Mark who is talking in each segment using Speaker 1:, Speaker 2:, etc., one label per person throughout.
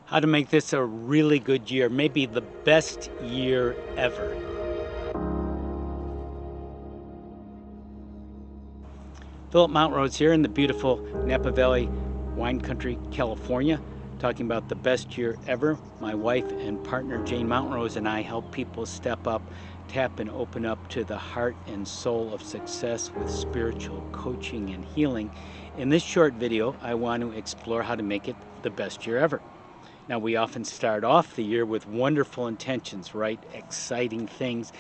Speaker 1: How to make this a really good year, maybe the best year ever. Philip Montrose here in the beautiful Napa Valley wine country, California, talking about the best year ever. My wife and partner Jane Montrose and I help people step up, tap and open up to the heart and soul of success with spiritual coaching and healing. In this short video, I want to explore how to make it the best year ever. Now, we often start off the year with wonderful intentions, right? Exciting things,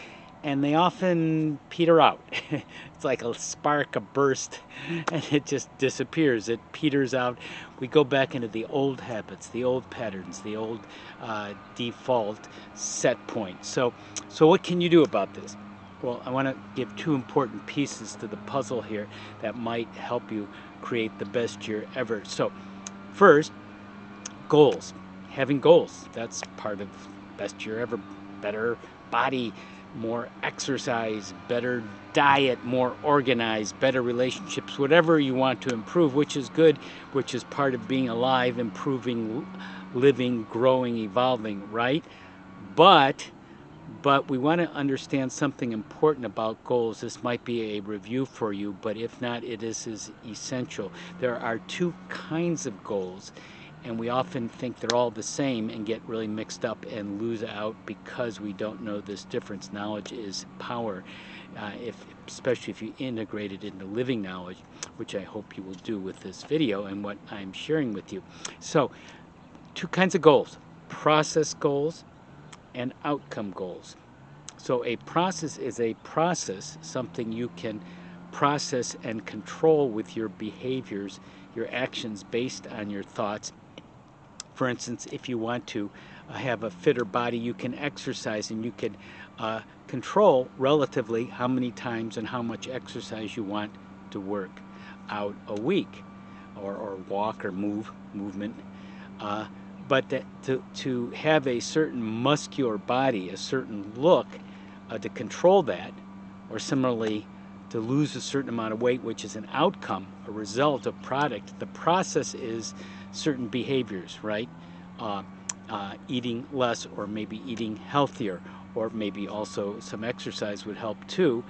Speaker 1: and they often peter out. It's like a spark, a burst, and it just disappears. It peters out. We go back into the old habits, the old patterns, the old default set point. So what can you do about this? Well, I want to give two important pieces to the puzzle here that might help you create the best year ever. So, first, goals. Having goals, that's part of best year ever. Better body, more exercise, better diet, more organized, better relationships, whatever you want to improve, which is good, which is part of being alive, improving, living, growing, evolving, right? But we want to understand something important about goals. This might be a review for you, but if not, it is essential. There are two kinds of goals, and we often think they're all the same and get really mixed up and lose out because we don't know this difference. Knowledge is power, especially if you integrate it into living knowledge, which I hope you will do with this video and what I'm sharing with you. So, two kinds of goals: process goals and outcome goals. So a process is a process, something you can process and control with your behaviors, your actions based on your thoughts. For instance, if you want to have a fitter body, you can exercise and you can control relatively how many times and how much exercise you want to work out a week, or walk or movement. But to have a certain muscular body, a certain look, to control that, or similarly to lose a certain amount of weight, which is an outcome, a result of product. The process is certain behaviors, right? Eating less, or maybe eating healthier, or maybe also some exercise would help too.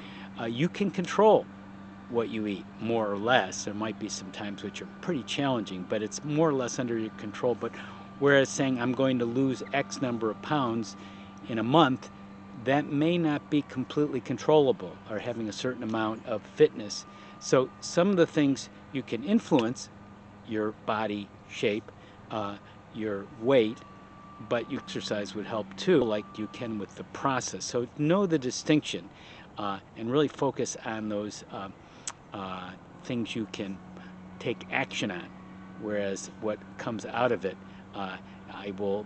Speaker 1: You can control what you eat, more or less. There might be some times which are pretty challenging, but it's more or less under your control. But whereas saying I'm going to lose X number of pounds in a month, that may not be completely controllable, or having a certain amount of fitness. So some of the things you can influence: your body shape, your weight, but your exercise would help too, like you can with the process. So know the distinction, and really focus on those things you can take action on, whereas what comes out of it, I will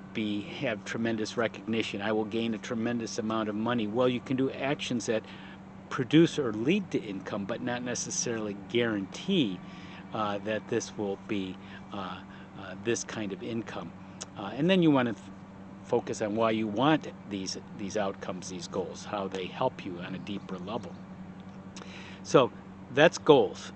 Speaker 1: have tremendous recognition, I will gain a tremendous amount of money. Well, you can do actions that produce or lead to income, but not necessarily guarantee that this will be this kind of income. And then you want to focus on why you want these outcomes, these goals, how they help you on a deeper level. So that's goals,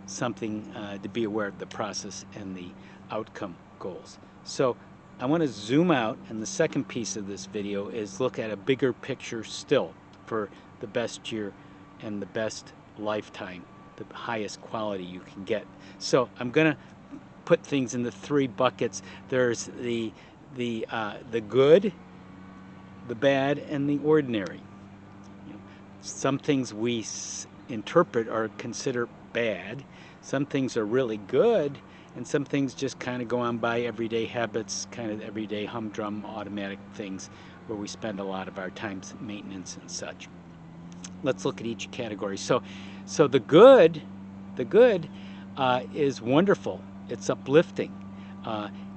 Speaker 1: something to be aware of, the process and the outcome goals. So I want to zoom out, and the second piece of this video is look at a bigger picture still for the best year and the best lifetime, the highest quality you can get. So I'm going to put things in the three buckets. There's the good, the bad, and the ordinary. Some things we interpret or consider bad. Some things are really good, and some things just kind of go on by, everyday habits, kind of everyday humdrum automatic things where we spend a lot of our time maintenance and such. Let's look at each category. So the good is wonderful. It's uplifting,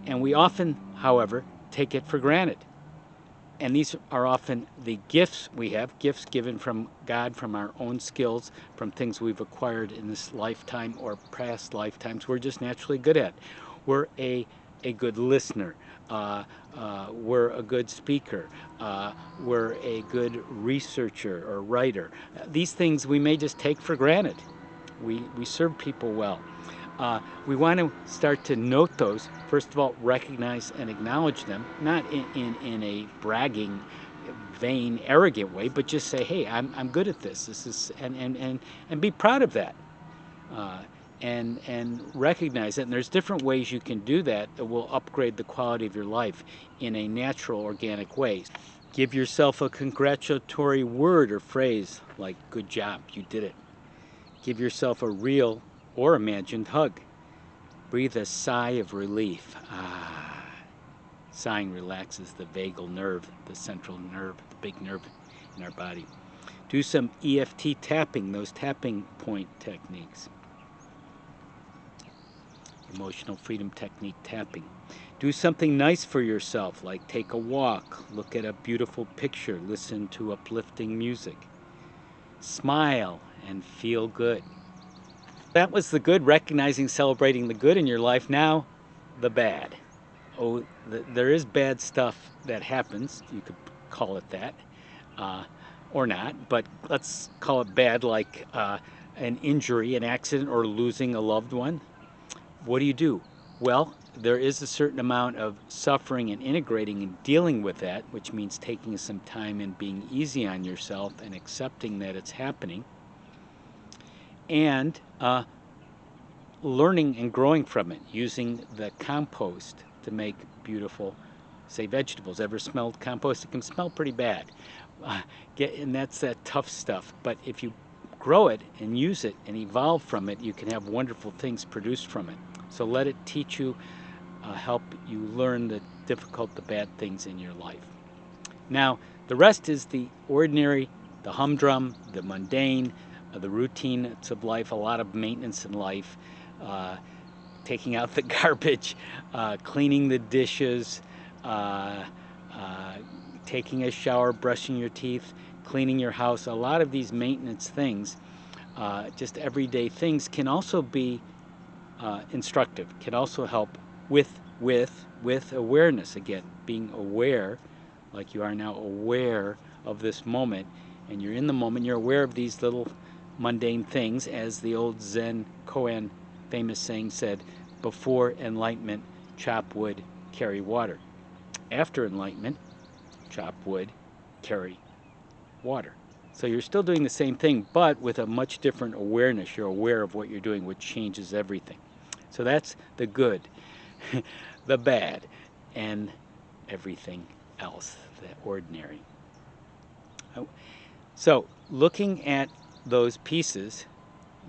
Speaker 1: and we often, however, take it for granted. And these are often the gifts we have, gifts given from God, from our own skills, from things we've acquired in this lifetime or past lifetimes we're just naturally good at. We're a good listener. We're a good speaker. We're a good researcher or writer. These things we may just take for granted. We serve people well. We want to start to note those. First of all, recognize and acknowledge them, not in a bragging, vain, arrogant way, but just say, hey, I'm good at this. This is, and be proud of that. And recognize it. And there's different ways you can do that that will upgrade the quality of your life in a natural, organic way. Give yourself a congratulatory word or phrase like, good job, you did it. Give yourself a real or imagined hug. Breathe a sigh of relief. Sighing relaxes the vagal nerve, the central nerve, the big nerve in our body. Do some EFT tapping, those tapping point techniques. Emotional freedom technique tapping. Do something nice for yourself, like take a walk, look at a beautiful picture, listen to uplifting music. Smile and feel good. That was the good, recognizing, celebrating the good in your life. Now, the bad. There is bad stuff that happens. You could call it that, or not, but let's call it bad, like an injury, an accident, or losing a loved one. What do? Well, there is a certain amount of suffering and integrating and dealing with that, which means taking some time and being easy on yourself and accepting that it's happening, and learning and growing from it, using the compost to make beautiful, say, vegetables. Ever smelled compost? It can smell pretty bad, and that's that tough stuff. But if you grow it and use it and evolve from it, you can have wonderful things produced from it. So let it teach you, help you learn the difficult, the bad things in your life. Now, the rest is the ordinary, the humdrum, the mundane, the routines of life, a lot of maintenance in life, taking out the garbage, cleaning the dishes, taking a shower, brushing your teeth, cleaning your house. A lot of these maintenance things, just everyday things, can also be instructive, can also help with awareness. Again, being aware, like you are now aware of this moment, and you're in the moment, you're aware of these little mundane things, as the old Zen koan famous saying said, before enlightenment, chop wood, carry water. After enlightenment, chop wood, carry water. So you're still doing the same thing, but with a much different awareness. You're aware of what you're doing, which changes everything. So that's the good, the bad, and everything else, the ordinary. So looking at those pieces,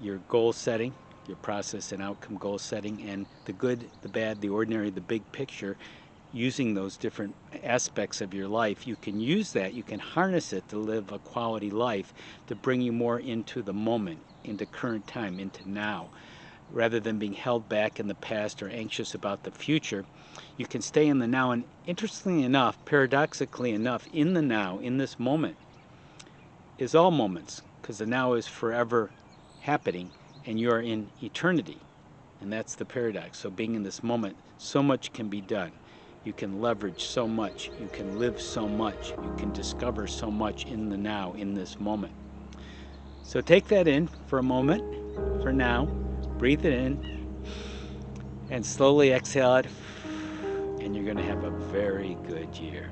Speaker 1: your goal setting, your process and outcome goal setting, and the good, the bad, the ordinary, the big picture, using those different aspects of your life, you can use that, you can harness it to live a quality life, to bring you more into the moment, into current time, into now. Rather than being held back in the past or anxious about the future, you can stay in the now. And interestingly enough, paradoxically enough, in the now, in this moment, is all moments, because the now is forever happening and you are in eternity. And that's the paradox. So being in this moment, so much can be done. You can leverage so much. You can live so much. You can discover so much in the now, in this moment. So take that in for a moment, for now. Breathe it in and slowly exhale it, and you're going to have a very good year.